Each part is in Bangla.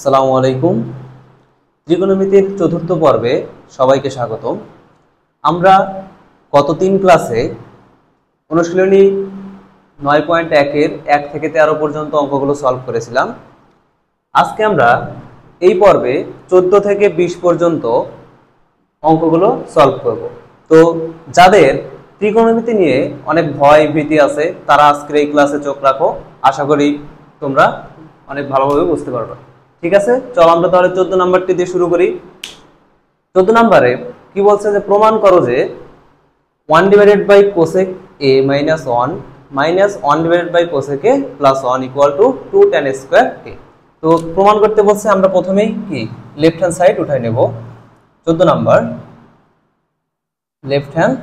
আসসালামু আলাইকুম। ত্রিকোণমিতির চতুর্থ পর্বে সবাইকে স্বাগতম। আমরা গত 3 ক্লাসে অনুশীলনী 9.1-এর 1 থেকে 13 পর্যন্ত অঙ্কগুলো সলভ করেছিলাম। আজকে আমরা এই পর্বে 14 থেকে 20 পর্যন্ত অঙ্কগুলো সলভ করব। তো যাদের ত্রিকোণমিতি নিয়ে অনেক ভয় ভীতি আছে তারা আজকের এই ক্লাসে চোখ রাখো, আশা করি তোমরা অনেক ভালোভাবে বুঝতে পারবে। ঠিক আছে, চলো আমরা তাহলে 14 নাম্বারটি দিয়ে শুরু করি। 14 নম্বরে কি বলছে যে প্রমাণ করো যে 1 divided by cosec a minus 1 minus 1 divided by cosec a plus 1 equal to 2 tan square a। তো প্রমাণ করতে বলছে, আমরা প্রথমেই কি লেফট হ্যান্ড সাইড উঠাই নেব। 14 নাম্বার লেফট হ্যান্ড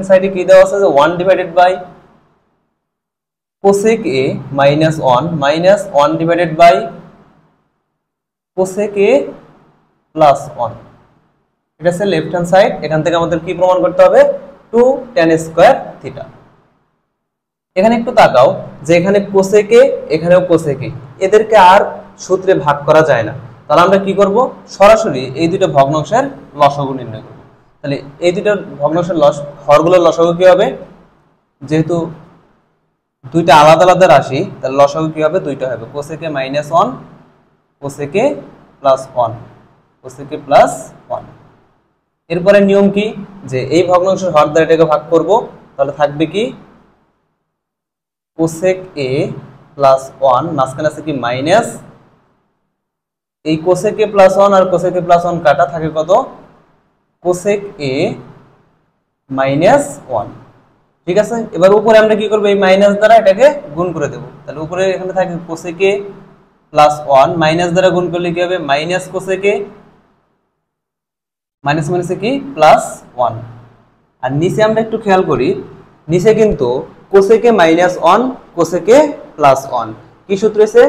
সাইডে কি দেওয়া আছে যে 1 divided by cosec a minus 1 minus 1 divided by cosec a plus 1। এটা হচ্ছে লেফট হ্যান্ড সাইড। এখান থেকে আমাদের কি প্রমাণ করতে হবে? 2 tan স্কয়ার থিটা। এখানে একটু তাকাও যে এখানে কোসেক a এখানেও কোসেক a, এদেরকে আর সূত্রে ভাগ করা যায় না। তাহলে আমরা কি করব? সরাসরি এই দুটো ভগ্নাংশের লসাগু নির্ণয় করব। তাহলে এই দুটো ভগ্নাংশের হরগুলোর লসাগু কি হবে? যেহেতু দুইটা আলাদা আলাদা রাশি, তাহলে লসাগু কি হবে? দুইটা হবে, cosec a minus 1 cosec a plus 1 cosec a plus 1। এরপরে নিয়ম কি যে এই ভগ্নাংশের হর দ্বারা এটাকে ভাগ করব, তাহলে থাকবে কি কোসেক a প্লাস 1, মাঝখানে আছে কি মাইনাস, এই কোসেক a প্লাস 1 আর কোসেক a প্লাস 1 কাটা থাকে কত? Cosec a minus 1। ঠিক আছে, এবার উপরে আমরা কি করব? এই মাইনাস দ্বারা এটাকে গুণ করে দেব। তাহলে উপরে এখানে থাকে কোসেক a প্লাস 1, মাইনাস দ্বারা গুণ করলে কি হবে? মাইনাস কোসেক a, মাইনাস মাইনাসে কি প্লাস 1। আর নিচে আমরা একটু খেয়াল করি, নিচে কিন্তু cosec a minus 1 cosec a plus 1 কি সূত্র আছে?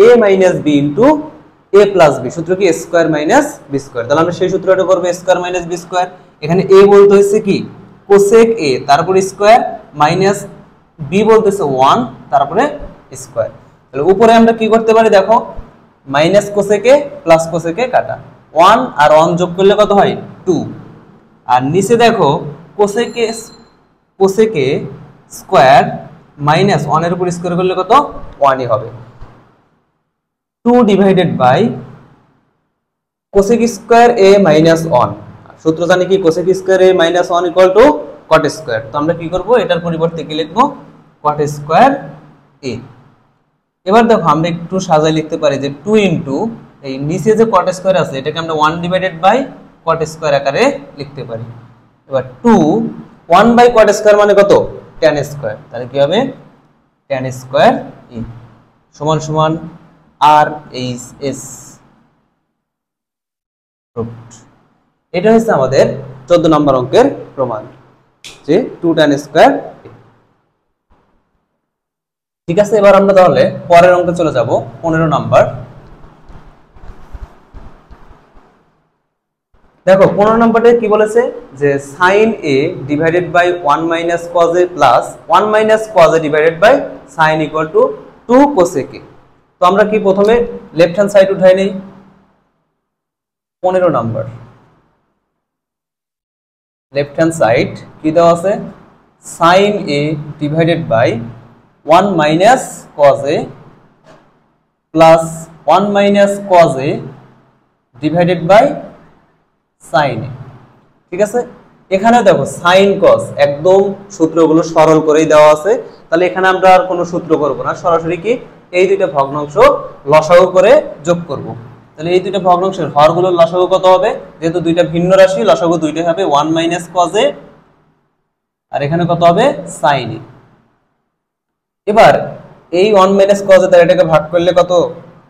a minus b into a plus b। সূত্র কি? a square minus b square. তাহলে আমরা সেই সূত্রটা করব, a square minus b square. এখানে a বলতে হচ্ছে কি কোসেক a, তারপরে স্কয়ার, মাইনাস b বলতে হচ্ছে 1 তারপরে স্কয়ার। তাহলে উপরে আমরা কি করতে পারি দেখো, minus cosec a plus cosec a কাটা 1 আর 1 যোগ করলে কত হয়? 2। আর নিচে দেখো কোসেক a স্কয়ার মাইনাস 1 এর উপর স্কয়ার করলে কত? 1ই হবে। 2 divided by cosec square a minus 1। সূত্র জানি কি cosec square a minus 1 equal to cot square. তো আমরা কি করব? এটার পরিবর্তে কি লিখব? Cot square a। এবার দেখো আমরা একটু সাজাই লিখতে পারি যে 2 ইনটু এই নিচে যে কট স্কয়ার আছে এটাকে আমরা 1 ডিভাইডেড বাই কট স্কয়ার আকারে লিখতে পারি। এবার 2 1 বাই কট স্কয়ার মানে কত? tan square. তাহলে কি হবে? tan স্কয়ার e সমান সমান r h s রুট। এটা হচ্ছে আমাদের 14 নম্বর অঙ্কের প্রমাণ যে 2 tan স্কয়ার। ঠিক আছে, এবার আমরা তাহলে পরের অঙ্কে চলে যাব। 15 নাম্বার। দেখো 15 নম্বরে কি বলেছে যে sin a divided by 1 minus cos a plus 1 minus cos a divided by sin equal to 2 cosec a। তো আমরা কি প্রথমে লেফট হ্যান্ড সাইড উঠাই নেই। 15 নাম্বার লেফট হ্যান্ড সাইড কি দেওয়া আছে? sin a divided by 1 minus cos a plus 1 minus cos a divided by sin a। ঠিক আছে, এখানে দেখো sin cos একদম সূত্রগুলো সরল করেই দেওয়া আছে। তাহলে এখানে আমরা আর কোনো সূত্র করব না, সরাসরি কি এই দুইটা ভগ্নাংশ লসাগু করে যোগ করব। তাহলে এই দুইটা ভগ্নাংশের হরগুলোর লসাগু কত হবে? যেহেতু দুইটা ভিন্ন রাশি, লসাগু দুইটাই হবে 1 মাইনাস cos a আর এখানে কত হবে? sin a। এবার এই 1 মাইনাস cos a দ্বারা এটাকে ভাগ করলে কত?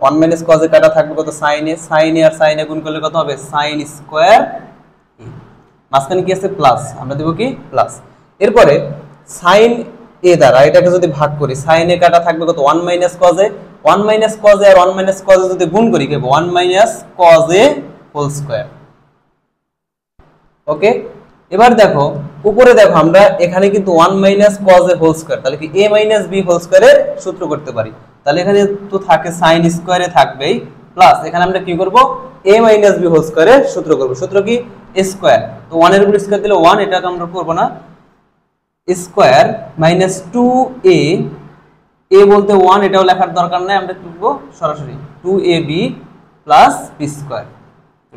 1 মাইনাস cos a কাটা থাকবে কত? sin a। sin a আর sin a গুণ করলে কত হবে? sin square a। মাঝখানে কি আছে? প্লাস, আমরা দেব কি প্লাস। এরপরে sin a দ্বারা এটাকে যদি ভাগ করি, sin a কাটা থাকবে কত? 1 minus cos a। 1 minus cos a আর 1 মাইনাস cos a যদি গুণ করি কি হবে? 1 minus cos a whole square. Okay, এবার দেখো উপরে দেখো আমরা এখানে কিন্তু 1 minus cos a whole square, তাহলে কি a মাইনাস b হোল স্কয়ারের সূত্র করতে পারি। তাহলে এখানে তো থাকে sin স্কয়ারে থাকবেই প্লাস এখানে আমরা কি করব a মাইনাস b হোল স্কয়ারের সূত্র করব। সূত্র কি স্কয়ার, তো 1 এর উপর স্কয়ার দিলে 1, এটা আমরা করব না। স্কয়ার মাইনাস 2a, a বলতে 1, এটাও লেখার দরকার নাই, আমরা কি করব সরাসরি 2ab plus b square,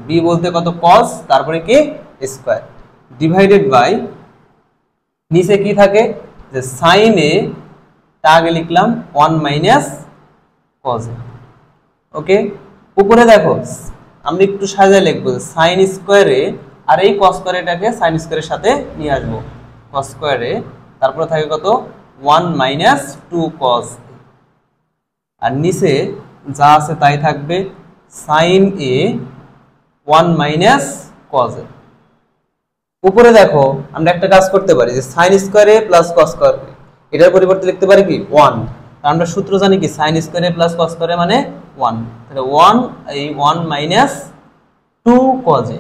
b বলতে কত cos, তারপরে কি স্কয়ার, ডিভাইডেড বাই নিচে কি থাকে যে sin a, তা আগে লিখলাম 1 মাইনাস cos a। ওকে, উপরে দেখো আমরা একটু সাজায় লিখবো sin স্কয়ারে, আর এই cos স্কয়ারটাকে sin স্কয়ারের সাথে নিয়ে আসবো cos স্কয়ারে, তারপরে থাকে কত 1 মাইনাস 2 cos, আর নিচে যা আছে তাই থাকবে sin a 1 minus cos a। উপরে দেখো আমরা একটা কাজ করতে পারি যে sin স্কয়ারে প্লাস cos স্কয়ারে, এটার পরিবর্তে লিখতে পারি কি 1, আমরা সূত্র জানি কি sin স্কয়ারে প্লাস cos স্কয়ারে মানে 1, তাহলে 1 এই 1 minus 2 cos a,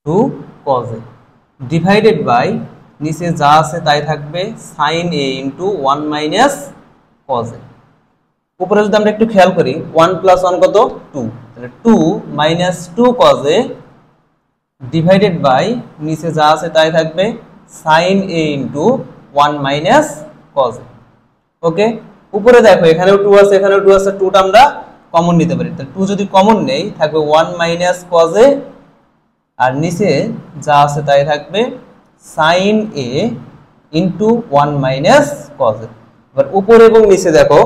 2 cos a divided by নিচে যা আছে তাই থাকবে sin a into 1 minus cos a। উপরে যদি আমরা একটু খেয়াল করি 1 প্লাস 1 কত 2, তাহলে 2 minus 2 cos a divided by নিচে যা আছে তাই থাকবে sin a into 1 minus cos a। Okay, উপরে দেখো এখানেও 2 আছে, এখানেও 2 আছে, 2টা আমরা কমন নিতে পারি, তাহলে 2 যদি কমন নেই থাকবে 1 মাইনাস cos a, আর নিচে যা আছে তাই থাকবে sin a into 1 minus cos a। এবার উপরে এবং নিচে দেখো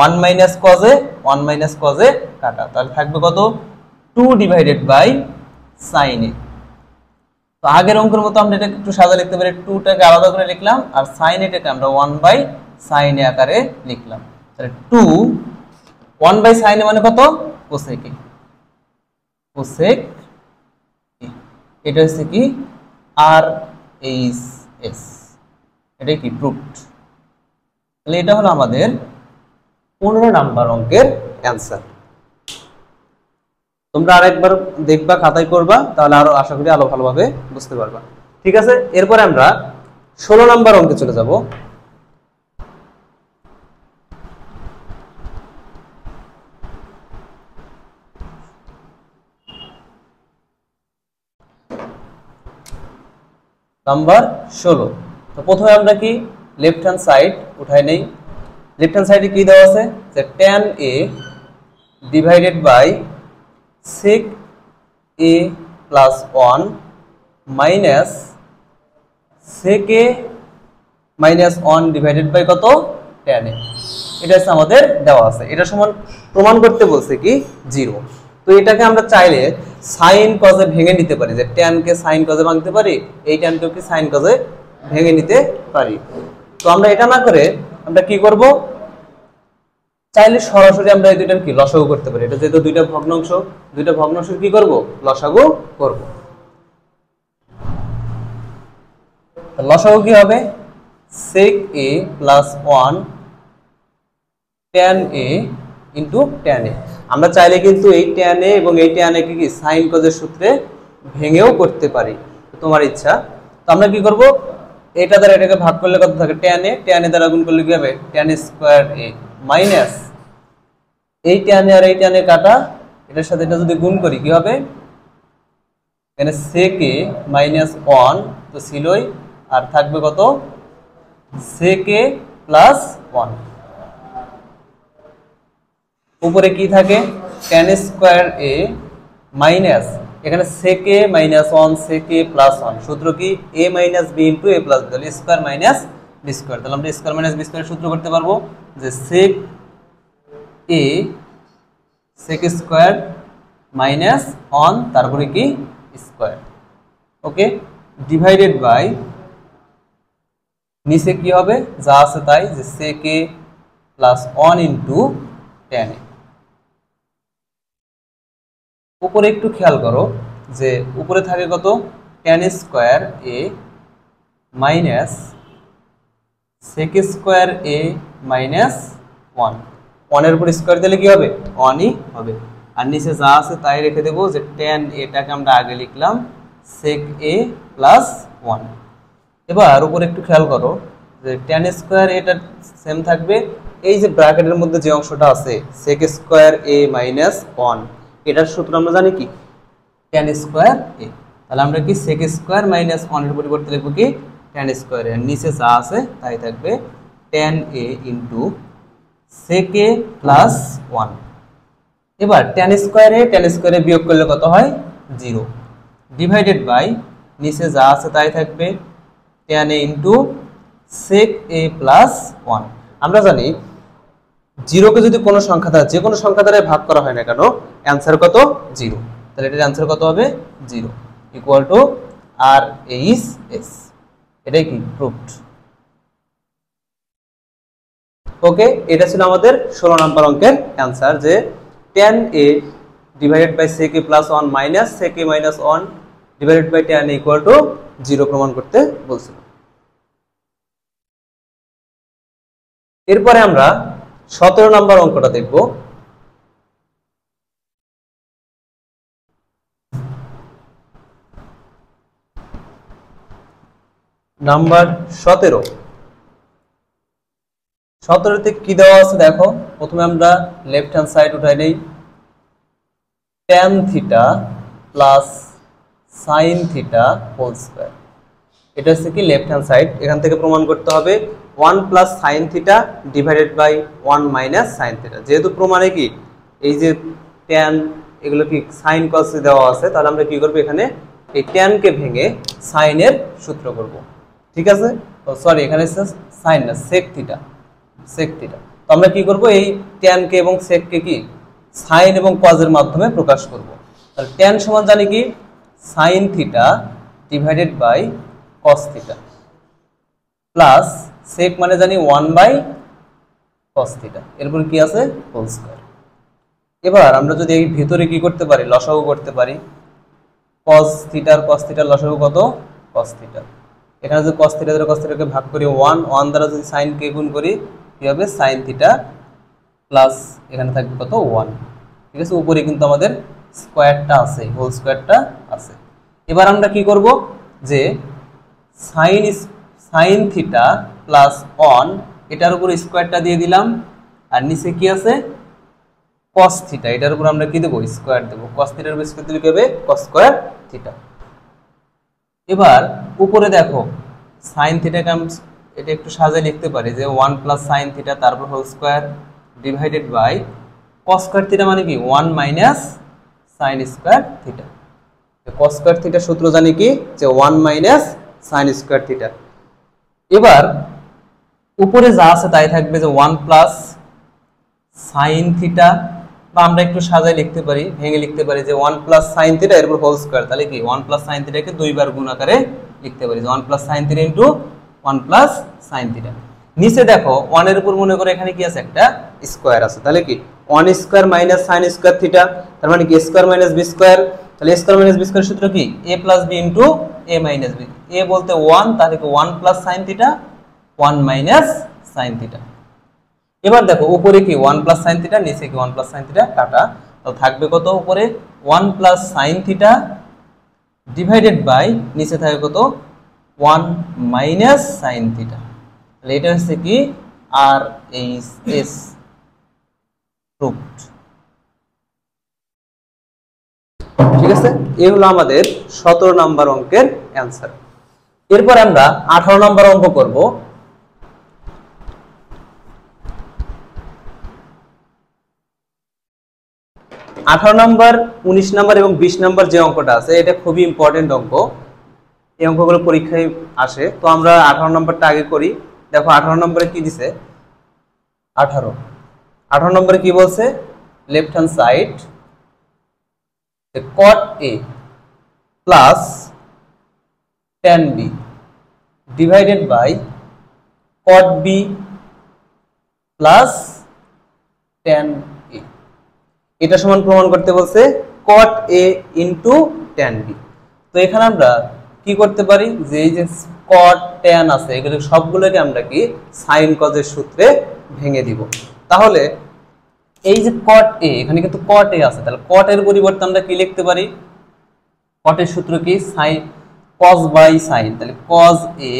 1 minus cos a 1 minus cos a কাটা, তাহলে থাকবে কত 2 ডিভাইডেড বাই sin a। তো আগের অঙ্কের মতো আমরা এটা একটু সাজা লিখতে পারি, 2টাকে আলাদা করে লিখলাম আর sin এটাকে আমরা 1 বাই sin a আকারে লিখলাম, তাহলে 2 1 বাই sin a মানে কত cosec a, cosec a, এটা হচ্ছে কি আর এইচ এস, এটা কি প্রুফড। তাহলে এটা হলো আমাদের 15 নাম্বার অঙ্কের অ্যান্সার। তোমরা আরেকবার দেখবা, খাতায় করবা, তাহলে আরো আশা করি আরো ভালোভাবে বুঝতে পারবা। ঠিক আছে, এরপরে আমরা 16 নাম্বার অঙ্কে চলে যাব। নাম্বার 16। তো প্রথমে আমরা কি লেফট হ্যান্ড সাইড উঠাই নেই। লেফট হ্যান্ড সাইডে কি দেওয়া আছে যে tan a divided by sec a plus 1 minus sec a minus 1 divided by কত tan a, এটা হচ্ছে আমাদের দেওয়া আছে। এটা সমান প্রমাণ করতে বলছে কি 0। তো এটাকে আমরা চাইলে sin cos এ ভেঙে নিতে পারি, যে tan কে sin cos এ ভাঙতে পারি, এই tan কে sin cos এ ভেঙে নিতে পারি। তো আমরা এটা না করে আমরা কি করব, চাইলে সরাসরি আমরা এই দুইটার কি লসাগু করতে পারি। এটা যেহেতু দুইটা ভগ্নাংশ কি করব লসাগু করব। লসাগু কি হবে sec a plus 1 tan a into tan a। আমরা চাইলে কিন্তু এই tan a এবং এই tan a কে কি sin cos এর সূত্রে ভেঙেও করতে পারি, তোমার ইচ্ছা। তো আমরা কি করব, এটা দ্বারা এটাকে ভাগ করলে কত থাকে tan a দ্বারা গুণ করলে কি হবে tan স্কয়ার a মাইনাস এই tan a আর এই tan a কাটা, এটার সাথে এটা যদি গুণ করি কি হবে এখানে sec a মাইনাস 1 তো ছিলই, আর থাকবে কত sec a প্লাস 1, উপরে কি থাকে tan স্কয়ার a মাইনাস এখানে sec a minus 1 sec a plus 1, সূত্র কি a minus b into a plus b, তাহলে স্কয়ার মাইনাস b স্কয়ার। তাহলে আমরা স্কয়ার মাইনাস b স্কয়ার সূত্র করতে পারবো যে sec a sec square minus 1 তারপরে কি স্কয়ার। ওকে, ডিভাইডেড বাই নিচে কি হবে যা আছে তাই, যে sec a plus 1 into tan a। উপরে একটু খেয়াল করো যে উপরে থাকে কত tan square a minus sec square a minus 1 এর উপর স্কয়ার দিলে কি হবে 1ই হবে, আর নিচে যা আছে তাই রেখে দেবো যে tan এটাকে আমরা আগে লিখলাম sec a প্লাস 1। এবার উপরে একটু খেয়াল করো যে tan স্কয়ার এটা সেম থাকবে এই যে ব্র্যাকেটের মধ্যে যে অংশটা আছে sec স্কয়ার a মাইনাস 1, এটার সূত্র আমরা জানি কি tan স্কয়ার a। তাহলে আমরা কি sec স্কয়ার মাইনাস 1 এর পরিবর্তে লিখব কি tan স্কয়ার a, আর নিচে যা আছে তাই থাকবে tan a into sec a plus 1। এবার tan স্কয়ারে বিয়োগ করলে কত হয় 0, ডিভাইডেড বাই নিচে যা আছে তাই থাকবে tan a into sec a plus 1। আমরা জানি 0 কে যদি কোনো সংখ্যা দ্বারা যে কোনো সংখ্যা দ্বারা ভাগ করা হয় না কেন অ্যানসার কত 0, তাহলে এটার অ্যানসার কত হবে 0 equal to R H S. এটাই কি প্রুফড। ওকে, এটা ছিল আমাদের 16 নম্বর অঙ্কের অ্যানসার, যে tan a divided by sec a plus 1 minus sec a minus 1 divided by tan a equal to 0 প্রমাণ করতে বলছিল। এরপরে আমরা 17 নম্বর অঙ্কটা দেখব। নাম্বার 17তে কি দেওয়া আছে দেখো। প্রথমে আমরা লেফট হ্যান্ড সাইড উঠাই নেই, tan theta plus sin theta whole square. এটা হচ্ছে কি লেফট হ্যান্ড সাইড। এখান থেকে প্রমাণ করতে হবে 1 plus sine theta divided by 1 minus sine theta. যেহেতু প্রমাণে কি এই যে tan এগুলো কি সাইন কস দেওয়া আছে, তাহলে আমরা কি করব এখানে এই tan কে ভেঙে সাইনের সূত্র করব। ঠিক আছে, তো সরি এখানে সাইন না sec থিটা, sec থিটা। তো আমরা কি করব এই tan কে এবং sec কে কি সাইন এবং cos এর মাধ্যমে প্রকাশ করব। তাহলে tan সমান জানি কি sine theta divided by cos theta plus sec মানে জানি 1 বাই cos থিটা, এরপর কি আছে হোল স্কয়ার। এবার আমরা যদি এই ভিতরে কি করতে পারি লসাগু করতে পারি, cos থিটা আর cos থিটার লসাগু কত cos থিটা। এখানে যদি cos থিটা দ্বারা cos থিটাকে ভাগ করি 1 দ্বারা যদি sin কে গুণ করি কি হবে sin থিটা প্লাস এখানে থাকবে কত 1। ঠিক আছে, উপরে কিন্তু আমাদের স্কয়ারটা আছে, হোল স্কয়ারটা আছে। এবার আমরা কি করব যে sin থিটা প্লাস 1 এটার উপর স্কয়ারটা দিয়ে দিলাম, আর নিচে কি আছে cos থিটা, এটার উপর আমরা কি দেব স্কয়ার দেব। cos থিটার উপর স্কয়ার দিলে কি হবে cos স্কয়ার থিটা। এবার উপরে দেখো sin থিটাকে আমরা এটা একটু সাজিয়ে লিখতে পারি যে 1 প্লাস sin থিটা তারপর whole square divided by cos square theta মানে কি 1 minus sin square theta. cos square থিটার সূত্র জানি কি যে 1 মাইনাস sin স্কয়ার থিটা। এবার উপরে যা আছে তাই থাকবে যে 1 প্লাস sin থিটা, বা আমরা একটু সাজায় লিখতে পারি ভেঙে লিখতে পারি যে 1 প্লাস sin থিটা এরপর হোল স্কয়ার। তাহলে কি 1 প্লাস sin থিটাকে দুইবার গুণ আকারে লিখতে পারি যে 1 plus sin theta into 1 plus sin theta. নিচে দেখো 1 এর উপর মনে করে এখানে কি আছে একটা স্কয়ার আছে, তাহলে কি 1 square minus sin square theta, তার মানে কি a square minus b square. তাহলে a square minus b square সূত্র কি a plus b into a minus b। a বলতে 1, তাহলে কি 1 plus sin theta 1 minus sin theta. এবার দেখো উপরে কি 1 প্লাস sin থিটা, নিচে কি 1 প্লাস sin থিটা কাটা, তো থাকবে কত উপরে 1 plus sin theta divided by নিচে থাকবে কত 1 মাইনাস sin থিটা। তাহলে এটা হচ্ছে কি আর এইচ এস প্রুফড। ঠিক আছে, এই হলো আমাদের 17 নম্বর অঙ্কের অ্যানসার। এরপর আমরা 18 নম্বর অঙ্ক করব। 18 নম্বর, 19 নম্বর এবং 20 নম্বর যে অঙ্কটা আছে এটা খুবই ইম্পর্টেন্ট অঙ্ক, এই অঙ্কগুলো পরীক্ষায় আসে। তো আমরা 18 নম্বরটা আগে করি। দেখো 18 নম্বরে কি দিছে, 18 নম্বরে কি বলছে, left hand side cot a plus tan b divided by cot b plus tan a। এটা সমান প্রমাণ করতে বলছে cot a into tan b। তো এখানে আমরা কি করতে পারি যে এই যে cot tan আছে এগুলো সবগুলোকে আমরা কি sin cos এর সূত্রে ভেঙে দিব। তাহলে এই যে cot a এখানে কিন্তু cot a আছে, তাহলে cot এর পরিবর্তে আমরা কি লিখতে পারি, cot এর সূত্র কি sin cos বাই sin, তাহলে cos a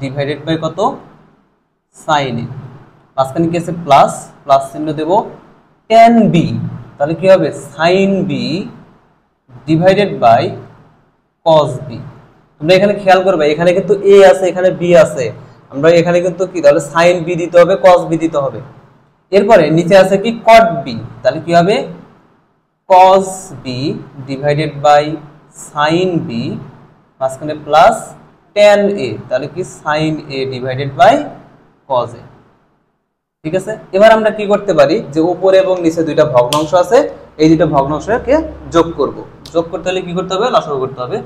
ডিভাইডেড বাই কত sin a। মাঝখানে কি আছে প্লাস, প্লাস চিহ্ন দেব tan b, তাহলে কি হবে sin b divided by cos b। তোমরা এখানে খেয়াল করবে এখানে কিন্তু a আছে এখানে b আছে, আমরা এখানে কিন্তু কি তাহলে sin b দিতে হবে cos b দিতে হবে। এরপরে নিচে আছে কি cot b, তাহলে কি হবে cos b divided by sin b মাঝখানে প্লাস tan a, তাহলে কি sin a divided by cos a। ঠিক আছে, এবার আমরা কি করতে পারি যে উপরে এবং নিচে দুইটা ভগ্নাংশ আছে, এই দুইটা ভগ্নাংশকে যোগ করব। যোগ করতে হলে কি করতে হবে লসাগু করতে হবে।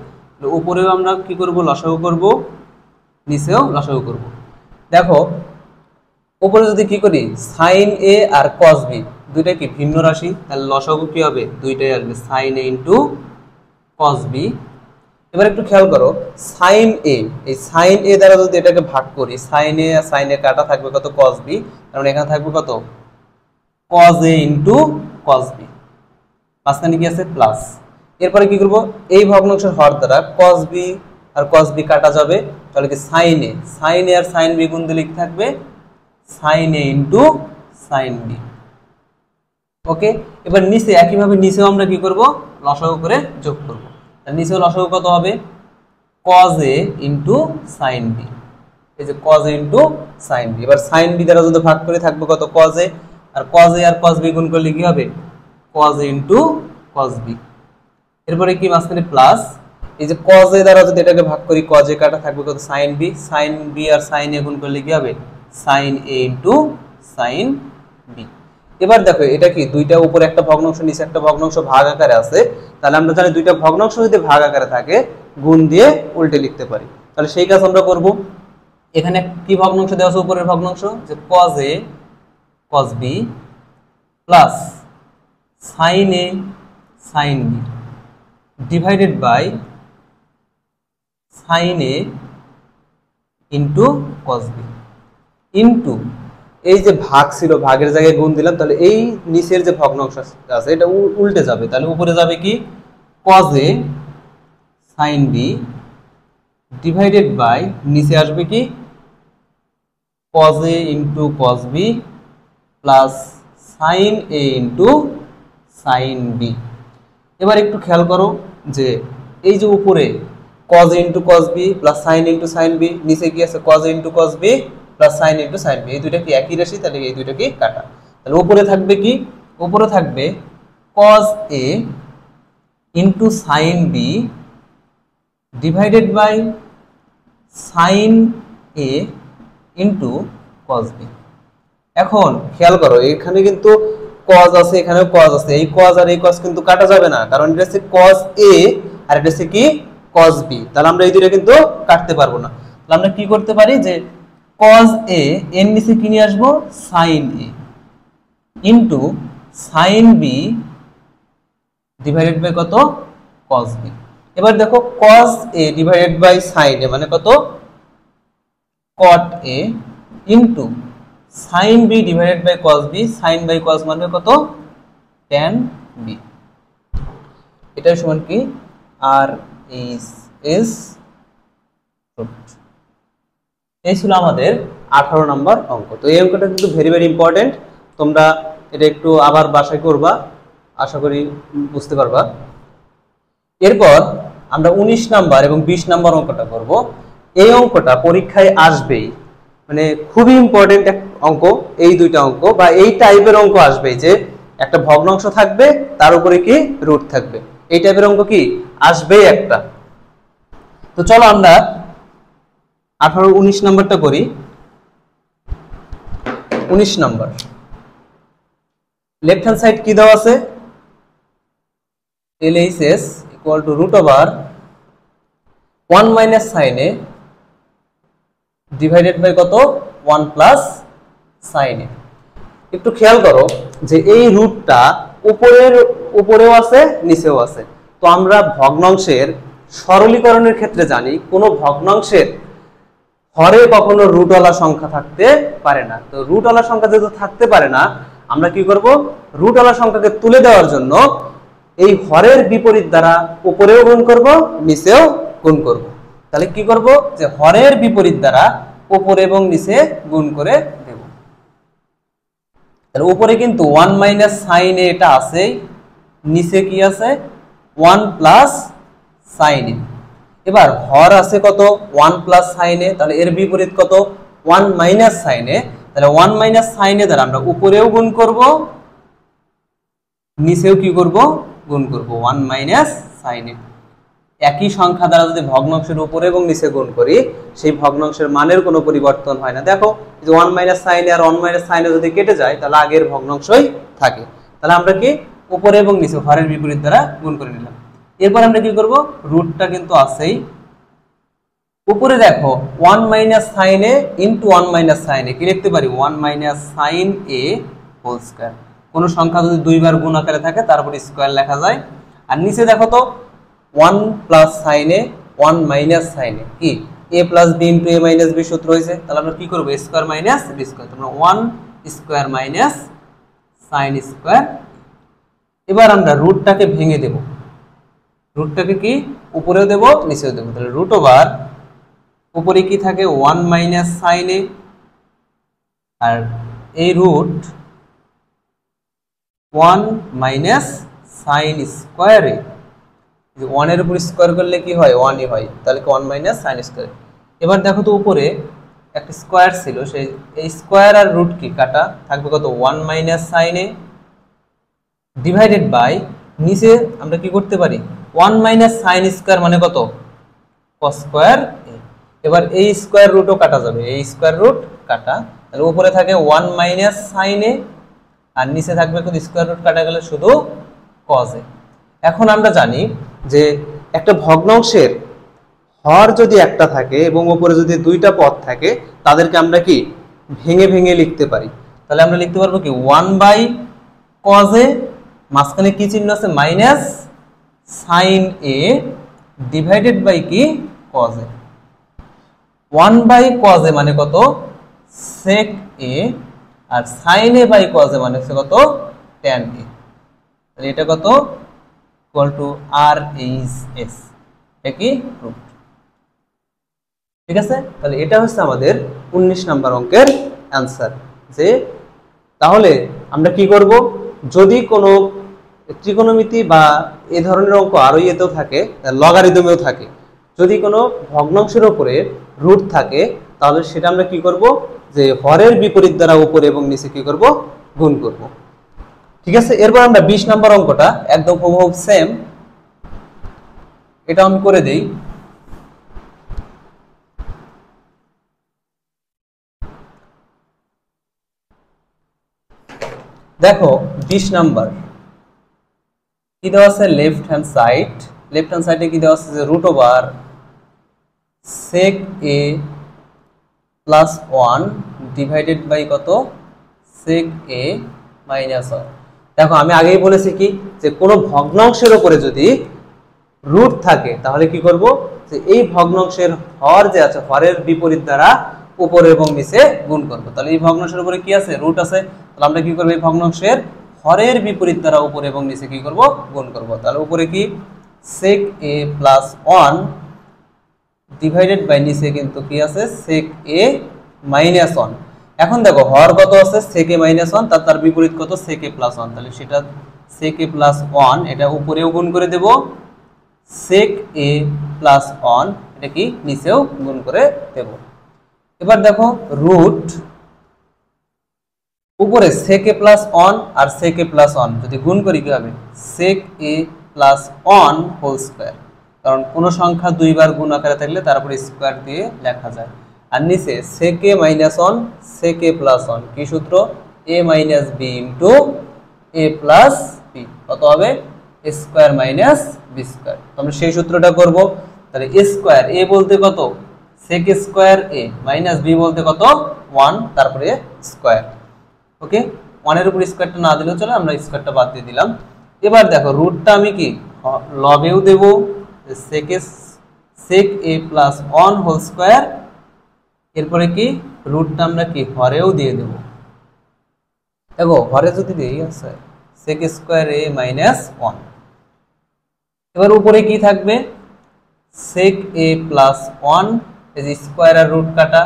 উপরেও আমরা কি করব লসাগু করব, নিচেও লসাগু করব। দেখো উপরে যদি কি করি sin a R cos b দুইটা কি ভিন্ন রাশি, তাহলে লসাগু কি হবে দুইটাই আসবে sin a into cos b। এবার একটু খেয়াল করো sin a, এই sin a দ্বারা যদি এটাকে ভাগ করি sin a আর sin a কাটা থাকবে কত cos b, কারণ এখানে থাকবে কত cos a into cos b, মাঝখানে কি আছে প্লাস। এরপরে কি করব এই ভগ্নাংশের হর দ্বারা cos b আর cos b কাটা যাবে, তাহলে কি sin a আর sin b গুণ দিলে কি থাকবে sin a into sin b। ওকে, এবার নিচে একইভাবে নিচেও আমরা কি করব লসাগু করে যোগ করব। তাহলে নিচেও লসাগু কত হবে cos a into sin b, এই যে cos a into sin b। এবার sin b দ্বারা যদি ভাগ করে থাকবে কত cos a, R cos b গুণ করলে কি হবে cos a into cos b। এরপরে কি মাঝখানে প্লাস, এই যে cos a দ্বারা যদি এটাকে ভাগ করি cos a কাটা থাকবে কত sin b R sin a গুণ করলে কি হবে sin a into sin b। এবার দেখো এটা কি দুইটা উপরে একটা ভগ্নাংশ নিচে একটা ভগ্নাংশ ভাগ আকারে আছে, তাহলে আমরা জানি দুইটা ভগ্নাংশ যদি ভাগ আকারে থাকে গুণ দিয়ে উল্টে লিখতে পারি, তাহলে সেই কাজ আমরা করব। এখানে কি ভগ্নাংশ দেওয়া আছে উপরের ভগ্নাংশ যে cos a cos b plus sin a sin b divided by sin a into cos b into এই যে ভাগ ছিল ভাগের জায়গায় গুণ দিলাম, তাহলে এই নিচের যে ভগ্নাংশ আছে এটা উল্টে যাবে, তাহলে উপরে যাবে কি cos a sin b divided by নিচে আসবে কি cos a into cos b plus sin a into sin b। এবার একটু খেয়াল করো যে এই যে উপরে cos a into cos b plus sin a into sin b, নিচে কি আছে cos a into cos b plus sin a into sin b, এই দুইটা কি একই রাশি, তাহলে এই দুইটা কি কাটা। তাহলে উপরে থাকবে কি উপরে থাকবে cos a into sin b divided by sin a into cos b। এখন খেয়াল করো এখানে কিন্তু cos আছে এখানেও cos আছে, এই cos আর এই cos কিন্তু কাটা যাবে না, কারণ এটা হচ্ছে cos a আর এটা হচ্ছে কি cos b, তাহলে আমরা এই দুইটা কিন্তু কাটতে পারবো না। তাহলে আমরা কি করতে পারি যে cos a এর নিচে কি নিয়ে আসবো sin a into sin b divided by কত cos b। এবার দেখো cos a divided by sin a মানে কত cot a into sin b divided by cos b, sin by cos মানে কত tan b। এটা সমান কি আর is এই ছিল আমাদের 18 নম্বর অঙ্ক। তো এই অঙ্কটা কিন্তু ভেরি ভেরি ইম্পর্টেন্ট, তোমরা এটা একটু আবার বাসায় করবা, আশা করি বুঝতে পারবা। এরপর আমরা 19 নাম্বার এবং 20 নাম্বার অঙ্কটা করব। এই অঙ্কটা পরীক্ষায় আসবেই, মানে খুবই ইম্পর্টেন্ট এক অঙ্ক। এই দুইটা অঙ্ক বা এই টাইপের অঙ্ক আসবে যে একটা ভগ্নাংশ থাকবে তার উপরে কি রুট থাকবে, এই টাইপের অঙ্ক কি আসবেই একটা। তো চলো আমরা 18-19 নাম্বারটা করি। 19 নাম্বার লেফট হ্যান্ড সাইড কি দেওয়া আছে LHS equal to root over 1 minus sine a divided by কত 1 প্লাস সাইন এ। একটু খেয়াল করো যে এই রুটটা উপরেও আছে নিচেও আছে। তো আমরা ভগ্নাংশের সরলীকরণের ক্ষেত্রে জানি কোন ভগ্নাংশের হরে কখনো রুটওয়ালা সংখ্যা থাকতে পারে না। তো রুটওয়ালা সংখ্যা যেহেতু থাকতে পারে না, আমরা কি করব রুটওয়ালা সংখ্যাকে তুলে দেওয়ার জন্য এই হরের বিপরীত দ্বারা উপরেও গুণ করব নিচেও গুণ করব। তাহলে কি করব যে হরের বিপরীত দ্বারা উপরে এবং নিচে গুণ করে দেব। তাহলে উপরে কিন্তু 1 মাইনাস সাইন এ এটা আছে, নিচে কি আছে 1 প্লাস সাইন এ। এবার হর আছে কত 1 প্লাস সাইন এ, তাহলে এর বিপরীত কত 1 মাইনাস সাইন এ। তাহলে 1 মাইনাস সাইন এ দ্বারা আমরা উপরেও গুণ করব, নিচেও কি করব গুণ করব 1 মাইনাস সাইন এ। একই সংখ্যা দ্বারা যদি ভগ্নাংশের উপরে এবং নিচে গুণ করি সেই ভগ্নাংশের মানের কোনো পরিবর্তন হয় না। দেখো যে 1 মাইনাস সাইন এ আর 1 মাইনাস সাইন এ যদি কেটে যায় তাহলে আগের ভগ্নাংশই থাকে। তাহলে আমরা কি উপরে এবং নিচে হরের বিপরীত দ্বারা গুণ করে নিলাম। এরপর আমরা কি করব, রুটটা কিন্তু আছেই। উপরে দেখো 1 মাইনাস সাইন এ ইনটু 1 মাইনাস সাইন এ কি লিখতে পারি 1 মাইনাস সাইন এ হোল স্কয়ার। কোন সংখ্যা যদি দুইবার গুণ আকারে থাকে তারপর স্কয়ার লেখা যায়। আর নিচে দেখো তো 1 প্লাস সাইন এ 1 মাইনাস সাইন এ কি a plus b into a minus b সূত্র হয়েছে। তাহলে আমরা কি করব a square minus b square, তোমরা 1 স্কয়ার মাইনাস সাইন স্কয়ার। এবার আমরা রুটটাকে ভেঙে দেব, রুটটাকে কি উপরেও দেব নিচেও দেব। তাহলে রুট ওভার উপরে কি থাকে 1 মাইনাস সাইন এ, আর এই রুট 1 মাইনাস সাইন স্কয়ার এ। 1 এর উপর স্কয়ার করলে কি হয় 1 ই হয়, তাহলে কি 1 মাইনাস সাইন স্কয়ার। এবার দেখো তো উপরে একটা স্কয়ার ছিল, সেই এই স্কয়ার আর রুট কি কাটা থাকবে কত 1 minus sine a divided by নিচে আমরা কি করতে পারি 1 মাইনাস সাইন স্কয়ার মানে কত cos স্কয়ার এ। এবার এই স্কয়ার রুটও কাটা যাবে, এই স্কয়ার রুট কাটা, তাহলে উপরে থাকে 1 মাইনাস সাইন এ আর নিচে থাকবে কত স্কয়ার রুট কাটা গেলে শুধু cos এ। এখন আমরা জানি যে একটা ভগ্নাংশের হর যদি একটা থাকে এবং উপরে যদি দুইটা পদ থাকে তাদেরকে আমরা কি ভেঙে ভেঙে লিখতে পারি। তাহলে আমরা লিখতে পারবো কি 1 বাই cos এ, মাঝখানে কি চিহ্ন আছে minus sine a divided by কি cos a. 1 by cos a মানে কত sec a আর sin a by cos a মানে হচ্ছে কত tan a। তাহলে এটা কত ইকুয়াল টু r/s, এটা কি রুট। ঠিক আছে, তাহলে এটা হচ্ছে আমাদের 19 নম্বর অঙ্কের অ্যানসার। যে তাহলে আমরা কি করব, যদি কোনো ত্রিকোণমিতি বা এই ধরনের অঙ্ক আরো ইয়েতেও থাকে লগারিদমেও থাকে, যদি কোনো ভগ্নাংশের উপরে রুট থাকে তাহলে সেটা আমরা কি করব যে হরের বিপরীত দ্বারা উপরে এবং নিচে কি করব গুণ করব। ঠিক আছে, এরপর আমরা 20 নম্বর অঙ্কটা একদম হুবহু সেম, এটা আমি করে দেই। দেখো 20 নাম্বার কি দেওয়া আছে left hand side, left hand সাইডে কি দেওয়া আছে যে root over sec a plus 1 divided by কত sec a মাইনাস 1। দেখো আমি আগেই বলেছি কি যে কোনো ভগ্নাংশের উপরে যদি রুট থাকে তাহলে কি করব যে এই ভগ্নাংশের হর যে আছে হরের বিপরীত দ্বারা উপরে এবং নিচে গুণ করব। তাহলে এই ভগ্নাংশের উপরে কি আছে রুট আছে, তাহলে আমরা কি করব এই ভগ্নাংশের হরের বিপরীত দ্বারা উপরে এবং নিচে কি করব গুণ করব। তাহলে উপরে কি sec a plus 1 divided by নিচে কিন্তু কি আছে sec a মাইনাস 1। এখন দেখো হর কত আছে sec a মাইনাস 1, তার বিপরীত কত sec a প্লাস 1, তাহলে সেটা sec a প্লাস 1 এটা উপরেও গুণ করে দেব, sec a প্লাস 1 এটা কি নিচেও গুণ করে দেব। এবার দেখো রুট উপরে sec a প্লাস 1 আর sec a প্লাস 1 যদি গুণ করি কি হবে sec a plus 1 whole square, কারণ কোন সংখ্যা দুইবার গুণ আকারে থাকলে তারপর স্কয়ার দিয়ে লেখা যায়। আর নিচে sec a minus 1 sec a plus 1 কি সূত্র a minus b into a plus b, কত হবে a square minus b square. আমরা সেই সূত্রটা করব। তাহলে a স্কয়ার a বলতে কত sec square a minus b বলতে কত 1 তারপরে স্কয়ার। ওকে, 1 এর উপর স্কয়ারটা না দিলেও চলে, আমরা স্কয়ারটা বাদ দিয়ে দিলাম। এবার দেখো রুটটা আমি কি লবেও দেব sec a plus 1 whole square, এরপরে কি রুটটা আমরা কি হরেও দিয়ে দেব। দেখো হরে যদি দেই আছে sec স্কয়ার a মাইনাস 1। এবার উপরে কি থাকবে sec a প্লাস 1 এই যে স্কয়ার আর রুট কাটা,